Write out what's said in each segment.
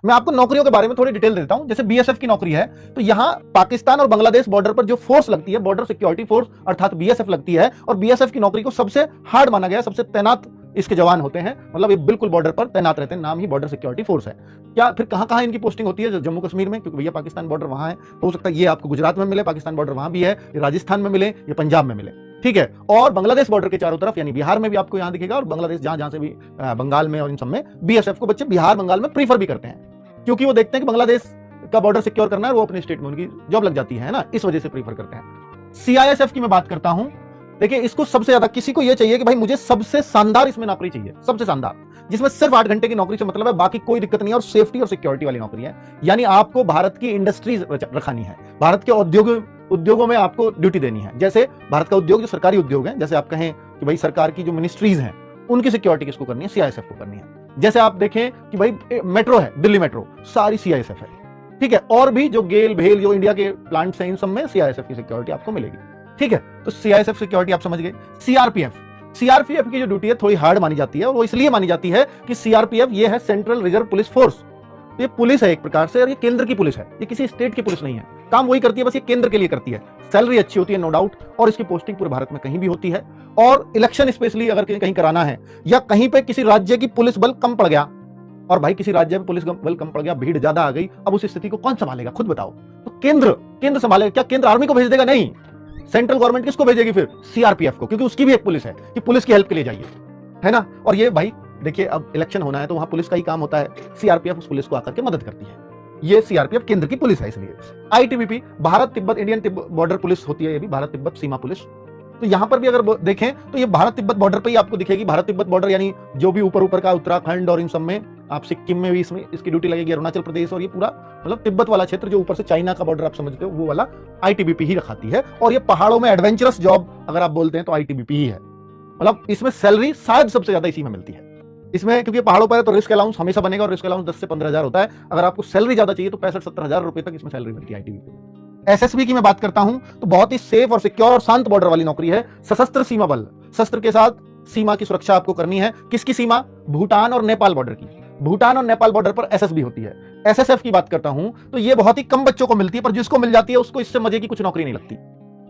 मैं आपको नौकरियों के बारे में थोड़ी डिटेल देता हूं। जैसे बीएसएफ की नौकरी है, तो यहां पाकिस्तान और बांग्लादेश बॉर्डर पर जो फोर्स लगती है, बॉर्डर सिक्योरिटी फोर्स अर्थात बीएसएफ लगती है, और बीएसएफ की नौकरी को सबसे हार्ड माना गया, सबसे तैनात इसके जवान होते हैं, मतलब ये बिल्कुल बॉर्डर पर तैनात रहते हैं, नाम ही बॉर्डर सिक्योरिटी फोर्स है। क्या फिर कहां कहां इनकी पोस्टिंग होती है? जम्मू कश्मीर में, क्योंकि भैया पाकिस्तान बॉर्डर वहां है, तो हो सकता है ये आपको गुजरात में मिले, पाकिस्तान बॉर्डर वहां भी है, ये राजस्थान में मिले, ये पंजाब में मिले, ठीक है। और बांग्लादेश बॉर्डर के चारों तरफ, यानी बिहार में भी आपको यहां दिखेगा, और बांग्लादेश जहां जहां से भी, बंगाल में और इन सब में बीएसएफ को बच्चे बिहार बंगाल में प्रीफर भी करते हैं, क्योंकि वो देखते हैं कि बांग्लादेश का बॉर्डर सिक्योर करना है, वो अपने स्टेट में उनकी जॉब लग जाती है ना, इस वजह से प्रीफर करते हैं। सीआईएसएफ की मैं बात करता हूं, देखिए इसको सबसे ज्यादा किसी को यह चाहिए कि भाई मुझे सबसे शानदार इसमें नौकरी चाहिए, सबसे शानदार, जिसमें सिर्फ 8 घंटे की नौकरी से मतलब है, बाकी कोई दिक्कत नहीं है, और सेफ्टी और सिक्योरिटी वाली नौकरी है। यानी आपको भारत की इंडस्ट्रीज रखानी है, भारत के उद्योगों में आपको ड्यूटी देनी है। जैसे भारत का उद्योग जो सरकारी उद्योग है, जैसे आप कहें कि भाई सरकार की जो मिनिस्ट्रीज हैं उनकी सिक्योरिटी किसको करनी है? सीआईएसएफ को करनी है। जैसे आप देखें कि भाई मेट्रो है, दिल्ली मेट्रो, सारी सीआईएसएफ है, ठीक है। और भी जो गेल भेल जो इंडिया के प्लांट्स हैं, इन सब में सीआईएसएफ की सिक्योरिटी आपको मिलेगी, ठीक है। तो सीआईएसएफ सिक्योरिटी आप समझ गए। सीआरपीएफ की जो ड्यूटी है थोड़ी हार्ड मानी जाती है, और वो इसलिए मानी जाती है कि सीआरपीएफ ये है सेंट्रल रिजर्व पुलिस फोर्स, ये पुलिस है एक प्रकार से, और ये केंद्र की पुलिस है, ये किसी स्टेट की पुलिस नहीं है। काम वही करती है, बस ये केंद्र के लिए करती है। सैलरी अच्छी होती है, नो डाउट, और इसकी पोस्टिंग पूरे भारत में कहीं भी होती है। और इलेक्शन स्पेशली अगर कहीं कराना है, या कहीं पे किसी राज्य की पुलिस बल कम पड़ गया, और भाई किसी राज्य में पुलिस बल कम पड़ गया, भीड़ ज्यादा आ गई, अब उस स्थिति को कौन संभालेगा? खुद बताओ। तो केंद्र संभालेगा। क्या केंद्र आर्मी को भेज देगा? नहीं। सेंट्रल गवर्नमेंट किसको भेजेगी फिर? सीआरपीएफ को, क्योंकि उसकी भी एक पुलिस है कि पुलिस की हेल्प के लिए जाइए, है ना। और ये भाई देखिए, अब इलेक्शन होना है तो वहां पुलिस का ही काम होता है, सीआरपीएफ उस पुलिस को आकर के मदद करती है। ये सीआरपीएफ केंद्र की पुलिस है। इसलिए ITBP, Bharat Tibet Indian border police होती है, ये भी भारत तिब्बत सीमा पुलिस। तो यहां पर भी अगर देखें तो ये भारत तिब्बत बॉर्डर पे ही आपको दिखेगी। भारत तिब्बत बॉर्डर यानी जो भी ऊपर का उत्तराखंड और इन सब में, आप सिक्किम में भी इसमें इसकी ड्यूटी लगेगी, अरुणाचल प्रदेश, और ये पूरा मतलब तिब्बत वाला क्षेत्र जो ऊपर से चाइना का बॉर्डर आप समझते हो, वो वाला आईटीबीपी ही रखाती है। और ये पहाड़ों में एडवेंचरस जॉब अगर आप बोलते हैं तो आईटीबीपी ही है। मतलब इसमें सैलरी शायद सबसे ज्यादा इसी में मिलती है इसमें, क्योंकि पहाड़ों पर है तो रिस्क अलाउंस हमेशा बनेगा, और रिस्क अलाउंस 10 से 15 हजार होता है। अगर आपको सैलरी ज्यादा चाहिए तो 65-70 हजार रुपए तक इसमें सैलरी मिलती है आईटीबीपी में। एसएसबी की मैं बात करता हूं तो बहुत ही सेफ और सिक्योर और शांत बॉर्डर वाली नौकरी है। सशस्त्र सीमा बल, शस्त्र के साथ सीमा की सुरक्षा आपको करनी है। किसकी सीमा? भूटान और नेपाल बॉर्डर की। भूटान और नेपाल बॉर्डर पर एसएसबी होती है। एसएसएफ की बात करता हूं तो ये बहुत ही कम बच्चों को मिलती है, पर जिसको मिल जाती है उसको इससे मजे की कुछ नौकरी नहीं लगती।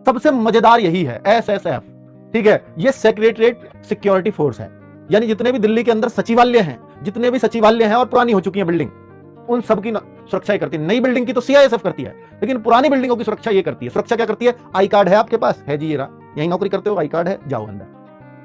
सबसे मजेदार यही है, एसएसएफ, ठीक है। ये सेक्रेटरीट सिक्योरिटी फोर्स है, यानी जितने भी दिल्ली के अंदर सचिवालय हैं, जितने भी सचिवालय हैं और पुरानी हो चुकी है बिल्डिंग, उन सबकी सुरक्षा करती है। नई बिल्डिंग की तो सीआईएसएफ करती है, लेकिन पुरानी बिल्डिंगों की सुरक्षा ये करती है। सुरक्षा क्या करती है? आई कार्ड है आपके पास? है जी, ये रहा, यही नौकरी करते हो, आई कार्ड है, जाओ अंदर,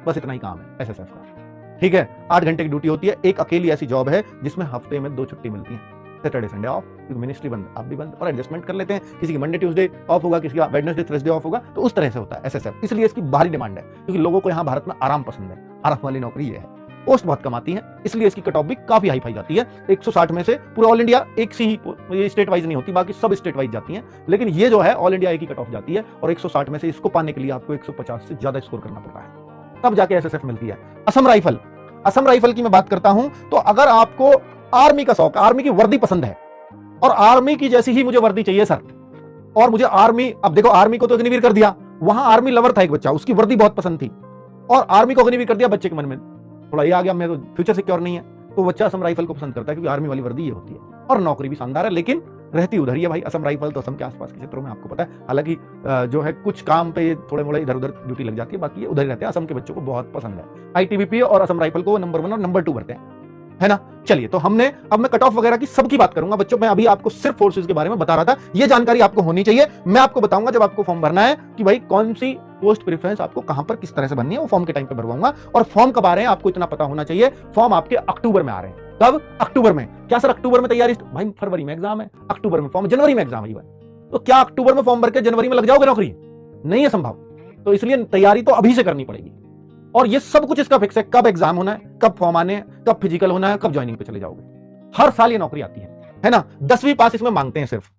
बस इतना ही काम है एसएसएफ का, ठीक है। 8 घंटे की ड्यूटी होती है। एक अकेली ऐसी जॉब है जिसमें हफ्ते में 2 छुट्टी मिलती है, सैटरडे संडे ऑफ, क्योंकि मिनिस्ट्री बंद, आप भी बंद, और एडजस्टमेंट कर लेते हैं। किसी की मंडे ट्यूसडे ऑफ होगा, किसी का वेडनेसडे थर्सडे ऑफ होगा, तो उस तरह से होता है एसएसएफ। इसलिए इसकी भारी डिमांड है, क्योंकि लोगों को यहाँ भारत में आराम पसंद है। आराम वाली नौकरी ये है। पोस्ट बहुत कमाती है, इसलिए इसकी कट ऑफ भी काफी हाई फाई जाती है। 160 में से पूरा ऑल इंडिया एक सी ही, ये स्टेट वाइज नहीं होती, बाकी सब स्टेट वाइज जाती हैं, लेकिन ये जो है ऑल इंडिया एक ही कट ऑफ जाती है। और 160 में से इसको पाने के लिए आपको 150 से ज्यादा स्कोर करना पड़ता है, तब जाके एसएसएफ मिलती है। असम राइफल की मैं बात करता हूं तो अगर आपको आर्मी का शौक, आर्मी की वर्दी पसंद है, और आर्मी की जैसी ही मुझे वर्दी चाहिए सर, और मुझे आर्मी, अब देखो आर्मी को तो अग्निवीर कर दिया, वहां आर्मी लवर था एक बच्चा, उसकी वर्दी बहुत पसंद थी, और आर्मी को अग्निवीर कर दिया, बच्चे के मन में थोड़ा ये आ गया मेरे तो फ्यूचर सिक्योर नहीं है, तो बच्चा असम राइफल को पसंद करता है, क्योंकि आर्मी वाली वर्दी ये होती है, और नौकरी भी शानदार है, लेकिन रहती उधर ही है भाई। असम राइफल तो असम के आसपास के क्षेत्रों में आपको पता है, हालांकि जो है कुछ काम पे थोड़े मोड़े इधर उधर ड्यूटी लग जाती है, बाकी ये उधर ही रहते हैं। असम के बच्चों को बहुत पसंद है आईटीबीपी, और असम राइफल को नंबर 1 और नंबर 2 करते हैं, है ना। चलिए, तो अब मैं कट ऑफ वगैरह की सबकी बात करूंगा बच्चों। मैं अभी आपको सिर्फ फोर्सेस के बारे में बता रहा था, ये जानकारी आपको होनी चाहिए। मैं आपको बताऊंगा जब आपको फॉर्म भरना है कि भाई कौन सी पोस्ट प्रेफरेंस आपको कहां पर किस तरह से भरनी है, वो फॉर्म के टाइम पे भरवाऊंगा। और फॉर्म कब आ रहे हैं आपको इतना पता होना चाहिए, फॉर्म आपके अक्टूबर में आ रहे हैं। कब? अक्टूबर में। क्या सर अक्टूबर में तैयारी? भाई फरवरी में एग्जाम है, अक्टूबर में फॉर्म, जनवरी में एग्जाम है। तो क्या अक्टूबर में फॉर्म भर के जनवरी में लग जाओगे नौकरी? नहीं है संभव। तो इसलिए तैयारी तो अभी से करनी पड़ेगी, और ये सब कुछ इसका फिक्स है, कब एग्जाम होना है, कब फॉर्म आने हैं, कब फिजिकल होना है, कब ज्वाइनिंग पे चले जाओगे। हर साल ये नौकरी आती है ना। 10वीं पास इसमें मांगते हैं सिर्फ,